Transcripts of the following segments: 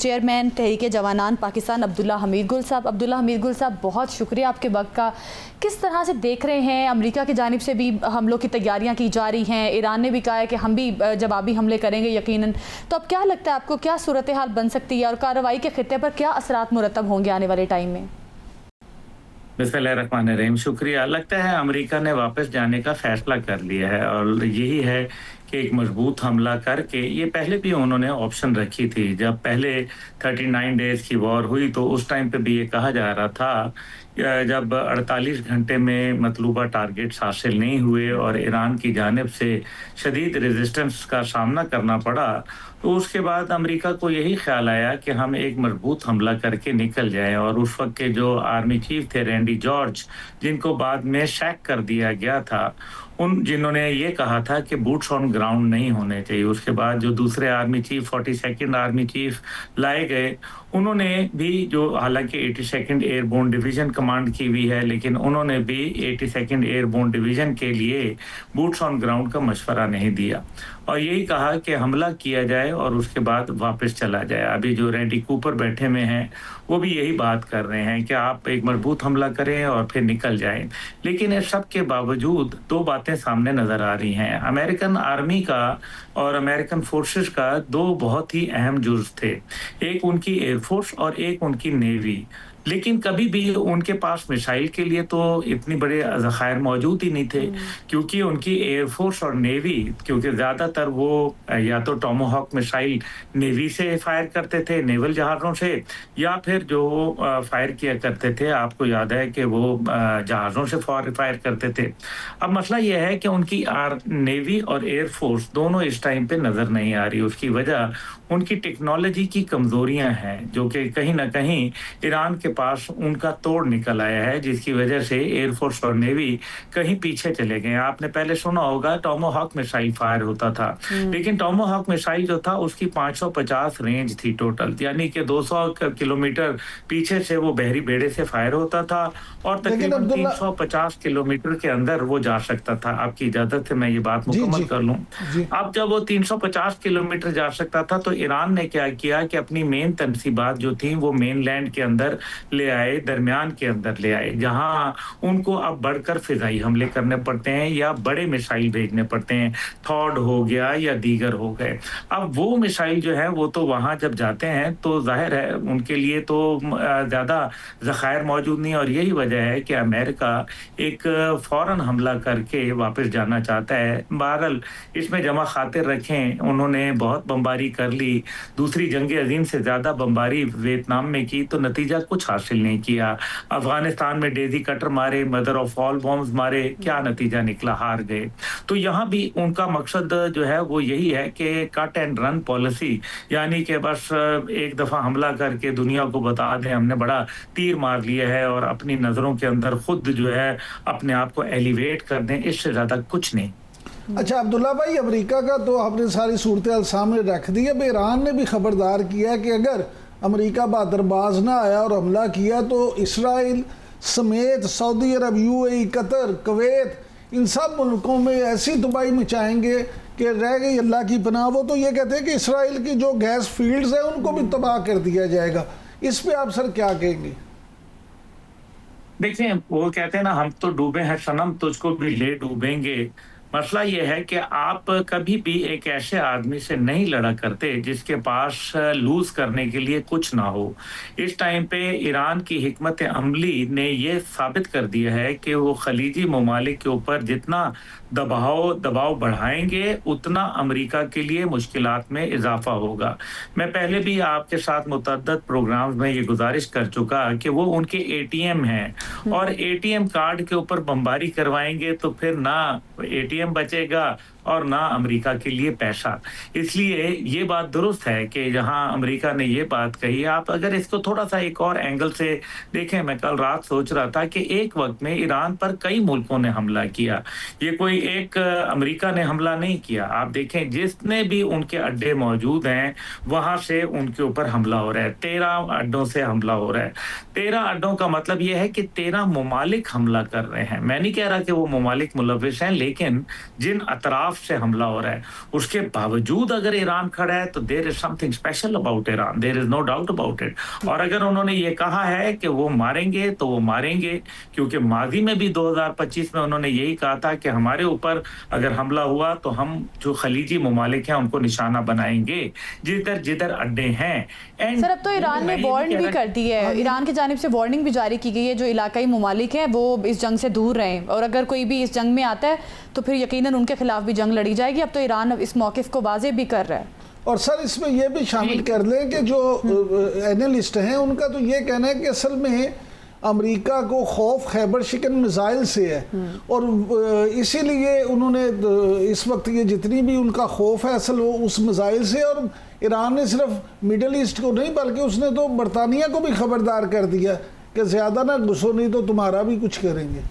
Chairman तहरीक जवानान पाकिस्तान अब्दुल्ला हमीद गुल साहब। अब्दुल्ला हमीद गुल साहब, बहुत शुक्रिया आपके वक्त का। किस तरह से देख रहे हैं, अमेरिका की जानिब से भी हमलों की तैयारियां की जा रही हैं, ईरान ने भी कहा है कि हम भी जवाबी हमले करेंगे यकीनन, तो अब क्या लगता है आपको, क्या सूरत हाल बन सकती है और कार्रवाई के खित्ते पर क्या असरात मुरतब होंगे आने वाले टाइम में? बिस्मिल्लाहिर्रहमानिर्रहीम। शुक्रिया। लगता है अमेरिका ने वापस जाने का फैसला कर लिया है और यही है कि एक मजबूत हमला करके, ये पहले भी उन्होंने ऑप्शन रखी थी। जब पहले 39 डेज़ की वॉर हुई तो उस टाइम पे भी ये कहा जा रहा था जब 48 घंटे में मतलूबा टारगेट्स हासिल नहीं हुए और ईरान की जानिब से शदीद रेजिस्टेंस का सामना करना पड़ा, तो उसके बाद अमेरिका को यही ख्याल आया कि हम एक मजबूत हमला करके निकल जाएं। और उस वक्त के जो आर्मी चीफ थे रैंडी जॉर्ज, जिनको बाद में सैक कर दिया गया था, उन जिन्होंने ये कहा था कि बूट्स ऑन ग्राउंड नहीं होने चाहिए। उसके बाद जो दूसरे army chief 42nd army chief लाए गए, उन्होंने भी, जो हालांकि 82nd एयरबोर्न डिवीजन कमांड की हुई है, लेकिन उन्होंने भी 82nd एयरबोर्न डिवीजन के लिए बूट्स ऑन ग्राउंड का मशवरा नहीं दिया और यही कहा कि हमला किया जाए और उसके बाद वापस चला जाए। अभी जो रैंडी कूपर बैठे हुए हैं वो भी यही बात कर रहे हैं कि आप एक मजबूत हमला करें और फिर निकल जाएं। लेकिन इस सब के बावजूद दो बातें सामने नजर आ रही हैं। अमेरिकन आर्मी का और अमेरिकन फोर्सेस का दो बहुत ही अहम जुज़ थे, एक उनकी एयरफोर्स और एक उनकी नेवी। लेकिन कभी भी उनके पास मिसाइल के लिए तो इतनी बड़े ज़खायर मौजूद ही नहीं थे, क्योंकि उनकी एयरफोर्स और नेवी, क्योंकि ज़्यादातर वो या तो टॉमाहॉक मिसाइल नेवी से फायर करते थे, नेवल जहाज़ों से, या फिर जो फायर किया करते थे, आपको याद है कि वो जहाज़ों से फायर करते थे। अब मसला ये है कि उनकी नेवी और एयरफोर्स दोनों इस टाइम पे नज़र नहीं आ रही। उसकी वजह उनकी टेक्नोलॉजी की कमज़ोरियाँ हैं, जो कि कहीं न कहीं ईरान के पास उनका तोड़ निकल आया है, जिसकी वजह से एयरफोर्स और नेवी कहीं पीछे चले गए। आपने पहले सुना होगा टॉमाहॉक मिसाइल फायर होता था, लेकिन टॉमाहॉक मिसाइल जो था उसकी 550 रेंज थी टोटल, यानी कि 200 किलोमीटर पीछे से वो बहरी बेड़े से फायर होता था और तकरीबन 350 किलोमीटर के अंदर वो जा सकता था। आपकी इजाजत से मैं ये बात मुकम्मल कर लूं। अब जब वो 350 किलोमीटर जा सकता था तो ईरान ने क्या किया कि अपनी मेन तनसीबात जो थी वो मेनलैंड के अंदर ले आए, दरमियान के अंदर ले आए, जहां उनको अब बढ़कर फिजाई हमले करने पड़ते हैं या बड़े मिसाइल भेजने पड़ते हैं, थॉड हो गया या दीगर हो गए। अब वो मिसाइल जो है वो तो वहां जब जाते हैं तो जाहिर है उनके लिए तो ज्यादा जखायर मौजूद नहीं, और यही वजह है कि अमेरिका एक फौरन हमला करके वापस जाना चाहता है। बहरहाल इसमें जमा खातिर रखें, उन्होंने बहुत बमबारी कर ली, दूसरी जंग अजीम से ज्यादा बमबारी वियतनाम में की तो नतीजा कुछ हासिल नहीं किया। अफगानिस्तान में डेजी कटर मारे, मदर ऑफ ऑल बॉम्ब्स मारे, क्या नतीजा निकला, हार गए। तो यहाँ भी उनका मकसद जो है वो यही है कि कट एंड रन पॉलिसी, यानी कि बस एक दफा हमला करके दुनिया को बता दें हमने बड़ा तीर मार लिया है और अपनी नजरों के अंदर खुद जो है अपने आप को एलिवेट कर दें, इससे ज्यादा कुछ नहीं। अच्छा अब्दुल्ला भाई, अमेरिका का तो आपने सारी सूरत हाल सामने रख दी है। ईरान ने भी खबरदार किया है कि अगर अमेरिका बहादुरबाज ना आया और हमला किया तो इसराइल समेत सऊदी अरब, यूएई, कतर, कुवैत, इन सब मुल्कों में ऐसी तबाही मचाएंगे कि रह गई अल्लाह की पनाह। वो तो ये कहते हैं कि इसराइल की जो गैस फील्ड्स है उनको भी तबाह कर दिया जाएगा। इस पे आप सर क्या कहेंगे? देखिए, वो कहते हैं ना, हम तो डूबे हैं सनम, तुझको भी ले डूबेंगे। मसला ये है कि आप कभी भी एक ऐसे आदमी से नहीं लड़ा करते जिसके पास लूज करने के लिए कुछ ना हो। इस टाइम पे ईरान की हिकमत अमली ने ये साबित कर दिया है कि वो खलीजी ममालिक के ऊपर जितना दबाव बढ़ाएंगे उतना अमेरिका के लिए मुश्किलात में इजाफा होगा। मैं पहले भी आपके साथ मुतअद्दिद प्रोग्राम्स में ये गुजारिश कर चुका कि वो उनके एटीएम हैं और एटीएम कार्ड के ऊपर बमबारी करवाएंगे तो फिर ना एटीएम बचेगा और ना अमेरिका के लिए पैसा। इसलिए ये बात दुरुस्त है कि जहां अमेरिका ने ये बात कही, आप अगर इसको थोड़ा सा एक और एंगल से देखें, मैं कल रात सोच रहा था कि एक वक्त में ईरान पर कई मुल्कों ने हमला किया, ये कोई एक अमेरिका ने हमला नहीं किया। आप देखें जितने भी उनके अड्डे मौजूद हैं वहां से उनके ऊपर हमला हो रहा है, 13 अड्डों से हमला हो रहा है। 13 अड्डों का मतलब यह है कि 13 ममालिक हमला कर रहे हैं। मैं नहीं कह रहा कि वो ममालिक मुलविस हैं, लेकिन जिन अतराफ तरफ से हमला हो रहा है, उसके बावजूद अगर ईरान खड़ा है तो there is something special about Iran, there is no doubt about it. और अगर उन्होंने ये कहा है कि वो मारेंगे तो वो मारेंगे, क्योंकि माजी में भी 2025 में उन्होंने यही कहा था कि हमारे ऊपर अगर हमला हुआ तो हम जो खलीजी ममालिक हैं उनको निशाना बनाएंगे जिधर जिधर अड्डे हैं। सर अब तो ईरान ने वार्न भी कर दी है, ईरान की जानिब से वार्निंग भी जारी की गई है जो इलाकाई ममालिक हैं वो इस जंग से दूर रहें, और अगर कोई भी इस जंग में आता है तो फिर यकीनन उनके खिलाफ भी जंग लड़ी जाएगी। अब तो ईरान इस मौक़िफ़ को वाज़ेह भी कर रहा है। और सर इसमें यह भी शामिल कर लें कि जो एनालिस्ट हैं उनका तो ये कहना है कि असल में अमेरिका को खौफ खैबर शिकन मिसाइल से है, और इसीलिए उन्होंने इस वक्त ये जितनी भी उनका खौफ है असल वो उस मिसाइल से। और ईरान ने सिर्फ मिडल ईस्ट को नहीं बल्कि उसने तो बरतानिया को भी खबरदार कर दिया कि ज़्यादा ना घुसो नहीं तो तुम्हारा भी कुछ करेंगे।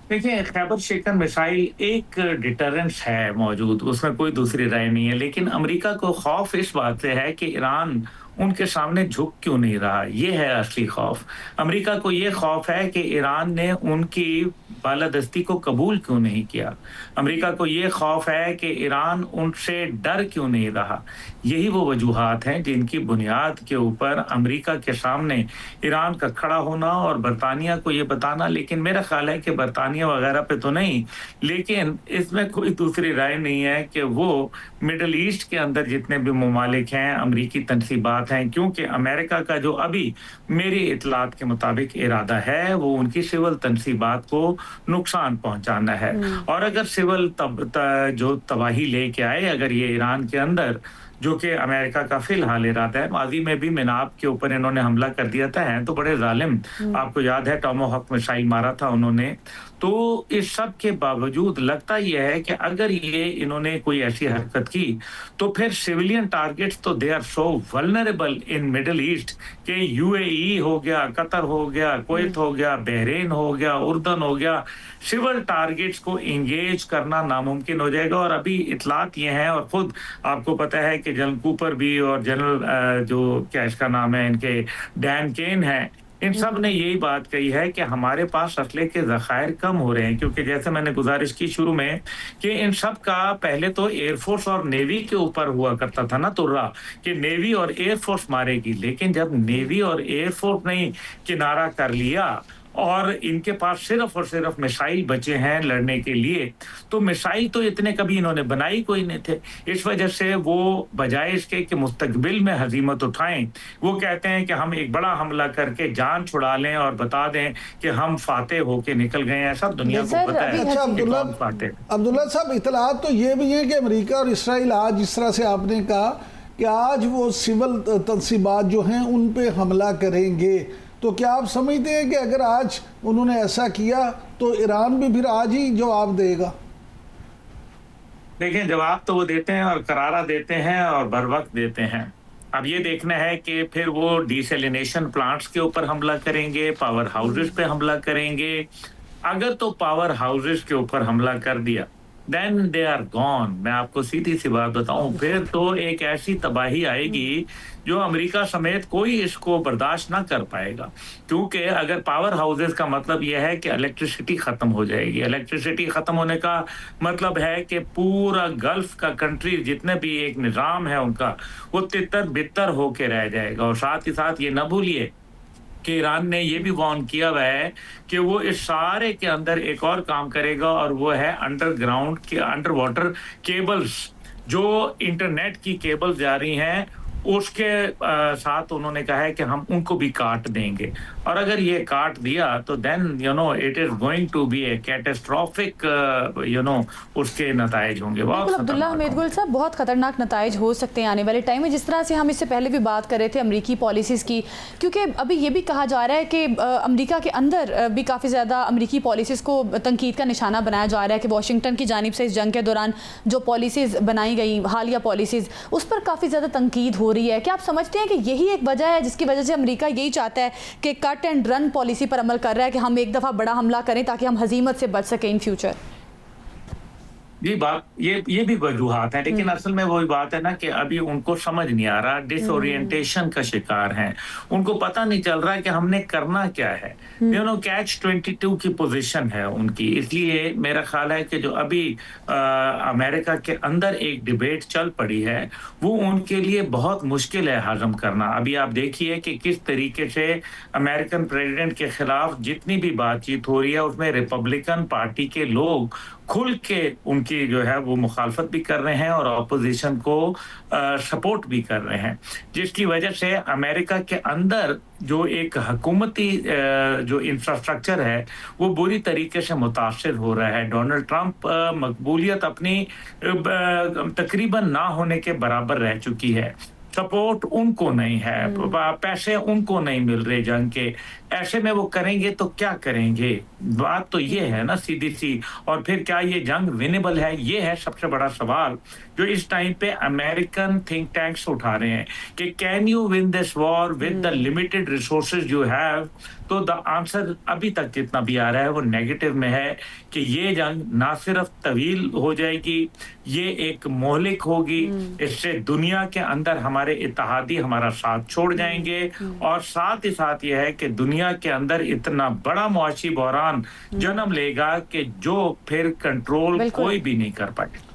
देखिए, खैबर शिकन मिसाइल एक डिटरेंस है मौजूद, उसमें कोई दूसरी राय नहीं है, लेकिन अमेरिका को खौफ इस बात से है कि ईरान उनके सामने झुक क्यों नहीं रहा। ये है असली खौफ। अमेरिका को ये खौफ है कि ईरान ने उनकी बालादस्ती को कबूल क्यों नहीं किया। अमेरिका को ये खौफ है कि ईरान उनसे डर क्यों नहीं रहा। यही वो वजूहात हैं जिनकी बुनियाद के ऊपर अमेरिका के सामने ईरान का खड़ा होना और बरतानिया को ये बताना, लेकिन मेरा ख्याल है कि बरतानिया वगैरह पे तो नहीं, लेकिन इसमें कोई दूसरी राय नहीं है कि वो मिडल ईस्ट के अंदर जितने भी ममालिक हैं अमरीकी तनसीबात हैं, क्योंकि अमेरिका का जो अभी मेरी इतलात के मुताबिक इरादा है वो उनकी सिविल तनसीबात को नुकसान पहुंचाना है। और अगर सिविल जो तबाही लेके आए अगर ये ईरान के अंदर, जो कि अमेरिका का फिलहाल इरादा है, माजी में भी मिनाब के ऊपर इन्होंने हमला कर दिया था, हैं तो बड़े जालिम, आपको याद है टोमाहॉक मिसाइल मारा था उन्होंने। तो इस सब के बावजूद लगता यह है कि अगर ये इन्होंने कोई ऐसी हरकत की तो फिर सिविलियन टारगेट्स तो they are so vulnerable in middle east के यूएई हो गया, कतर हो गया, कुवैत हो गया, बहरीन हो गया, उर्दन हो गया, सिविल टारगेट्स को इंगेज करना नामुमकिन हो जाएगा। और अभी इतलात ये हैं, और खुद आपको पता है कि जनरल कूपर भी और जनरल जो क्या इसका नाम है इनके डैन केन है, इन सब ने यही बात कही है कि हमारे पास असले के ज़खायर कम हो रहे हैं, क्योंकि जैसे मैंने गुजारिश की शुरू में कि इन सब का पहले तो एयरफोर्स और नेवी के ऊपर हुआ करता था ना तुर्रा कि नेवी और एयरफोर्स मारेगी, लेकिन जब नेवी और एयरफोर्स ने किनारा कर लिया और इनके पास सिर्फ और सिर्फ मिसाइल बचे हैं लड़ने के लिए, तो मिसाइल तो इतने कभी इन्होंने बनाई कोई नहीं थे। इस वजह से वो बजाय इसके कि मुस्तकबिल में हजीमत उठाएं, वो कहते हैं कि हम एक बड़ा हमला करके जान छुड़ा लें और बता दें कि हम फाते होके निकल गए हैं। सब दुनिया को पता है। अच्छा अब्दुल्ला साहब, इतलात तो ये भी है कि अमेरिका और इसराइल आज जिस तरह से आपने कहा कि आज वो सिविल तनसीबात जो हैं उन पे हमला करेंगे, तो क्या आप समझते हैं कि अगर आज उन्होंने ऐसा किया तो ईरान भी फिर आज ही जवाब देगा? देखिए, जवाब तो वो देते हैं और करारा देते हैं और बर वक्त देते हैं। अब ये देखना है कि फिर वो डिसैलिनेशन प्लांट्स के ऊपर हमला करेंगे, पावर हाउसेस पे हमला करेंगे। अगर तो पावर हाउसेस के ऊपर हमला कर दिया देन दे आर गॉन। मैं आपको सीधी सी बात बताऊं, फिर तो एक ऐसी तबाही आएगी जो अमेरिका समेत कोई इसको बर्दाश्त ना कर पाएगा, क्योंकि अगर पावर हाउसेस का मतलब यह है कि इलेक्ट्रिसिटी खत्म हो जाएगी। इलेक्ट्रिसिटी खत्म होने का मतलब है कि पूरा गल्फ का कंट्री जितने भी एक निज़ाम है उनका वो तितर बितर होके रह जाएगा। और साथ ही साथ ये ना भूलिए कि ईरान ने ये भी वार्न किया हुआ है कि वो इस सारे के अंदर एक और काम करेगा, और वो है अंडरग्राउंड के अंडर वाटर केबल्स, जो इंटरनेट की केबल्स जा रही हैं उसके साथ उन्होंने कहा है कि हम उनको भी काट देंगे। और अगर ये काट दिया तो then it is going to be a catastrophic उसके नताइज होंगे। अब्दुल्ला हमीद गुल साहब, बहुत खतरनाक नताइज हो सकते हैं आने वाले टाइम में, जिस तरह से हम इससे पहले भी बात कर रहे थे अमरीकी पॉलिसीज़ की, क्योंकि अभी ये भी कहा जा रहा है कि अमरीका के अंदर भी काफ़ी ज़्यादा अमरीकी पॉलिसीज़ को तनकीद का निशाना बनाया जा रहा है कि वाशिंगटन की जानिब से इस जंग के दौरान जो पॉलिसीज़ बनाई गई, हालिया पॉलिसीज़, उस पर काफ़ी ज़्यादा तनकीद हो रही है। क्या आप समझते हैं कि यही एक वजह है जिसकी वजह से अमेरिका यही चाहता है कि कट एंड रन पॉलिसी पर अमल कर रहा है कि हम एक दफ़ा बड़ा हमला करें ताकि हम हजीमत से बच सकें इन फ्यूचर? ये बात ये भी वजूहात है, लेकिन असल में वही बात है ना कि अभी उनको समझ नहीं आ रहा, डिसओरिएंटेशन का शिकार हैं। उनको पता नहीं चल रहा कि हमने करना क्या है। कैच 22 की पोजीशन है उनकी। इसलिए मेरा ख्याल है कि जो अभी अमेरिका के अंदर एक डिबेट चल पड़ी है, वो उनके लिए बहुत मुश्किल है हजम करना। अभी आप देखिए कि किस तरीके से अमेरिकन प्रेसिडेंट के खिलाफ जितनी भी बातचीत हो रही है, उसमें रिपब्लिकन पार्टी के लोग खुल के उनकी जो है वो मुखालफत भी कर रहे हैं और ऑपोजिशन को सपोर्ट भी कर रहे हैं, जिसकी वजह से अमेरिका के अंदर जो एक हुकूमती जो इंफ्रास्ट्रक्चर है वो बुरी तरीके से मुतासर हो रहा है। डोनाल्ड ट्रंप मकबूलियत अपनी तकरीबन ना होने के बराबर रह चुकी है। सपोर्ट उनको नहीं है, पैसे उनको नहीं मिल रहे जंग के। ऐसे में वो करेंगे तो क्या करेंगे? बात तो ये है ना सीधी सी। और फिर क्या ये जंग विनेबल है? ये है सबसे बड़ा सवाल जो इस टाइम पे अमेरिकन थिंक टैंक्स उठा रहे हैं कि can you win this war with the limited resources you have. तो द आंसर अभी तक जितना भी आ रहा है वो नेगेटिव में है कि ये जंग ना सिर्फ तवील हो जाएगी, ये एक मोहलिक होगी। इससे दुनिया के अंदर हमारे इत्तेहादी हमारा साथ छोड़ जाएंगे और साथ ही साथ ये है कि दुनिया के अंदर इतना बड़ा मुआशी बहरान जन्म लेगा कि जो फिर कंट्रोल कोई भी नहीं कर पाए।